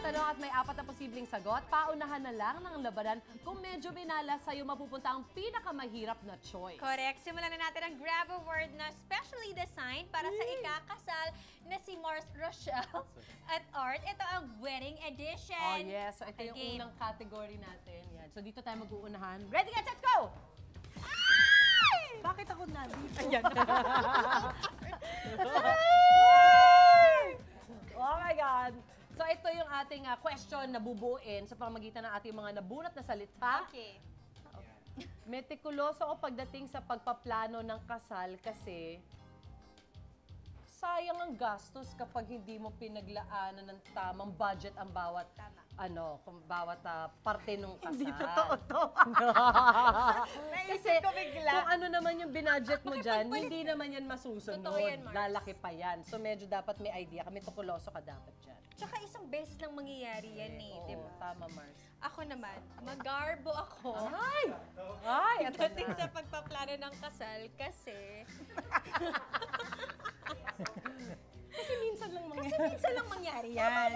tanong at may 4 na posibleng sagot. Paunahan na lang ng labanan. Kung medyo binala sa'yo, mapupunta ang pinakamahirap na choice. Correct. Simulan na natin ang grab award na specially designed para sa ikakasal na si Mars Rochelle at Art. Ito ang wedding edition. Oh yes, so ito yung unang category natin. Yan. So dito tayo mag-uunahan. Ready, get, set, go! Ay! Bakit ako nandito? Ayan. Oh my God! So ito yung ating question na bubuin sa pamamagitan ng ating mga nabunot na salita. Okay. Metikuloso ako pagdating sa pagpaplano ng kasal kasi sayang ang gastos kapag hindi mo pinaglaanan ng tamang budget ang bawat kung bawat parte ng kasal. Hindi totoo to. Kasi ko bigla. kung ano naman yung binudget mo dyan, hindi naman yan masusunod. Totoo yan, Mars. Lalaki pa yan. So medyo dapat may idea ka. Metikuloso ka dapat dyan. Tsaka isang beses lang mangyayari yan eh, Oo, di ba? tama, Mars. Ako naman, magarbo ako. Ay! Ay! Ito Pagdating na. sa pagpaplano ng kasal kasi... Kasi minsan lang Kasi minsan lang mangyari yan.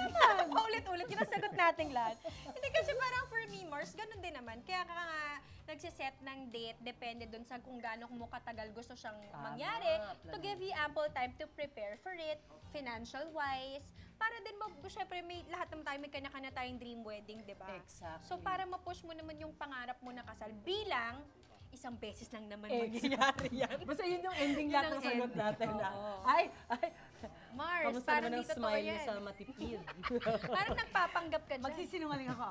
Paulit-ulit, yun ang sagot nating lahat. Hindi kasi parang for me, Mars, ganun din naman. Kaya ka nga nagsiset ng date, depende dun sa kung gaano mo katagal gusto siyang mangyari, to give you ample time to prepare for it, financial-wise, para din syempre may lahat naman tayo, may kanya-kanya tayong dream wedding, di ba? Exactly. So para ma-push mo naman yung pangarap mo na kasal bilang isang beses lang naman mangyayari yan. Basta yun yung ending lahat ng sagot natin. Ay! Mars, Kamusta parang naman ang dito to smile niyo yan. sa matipid? Parang nagpapanggap ka dyan. Magsisinungaling ako.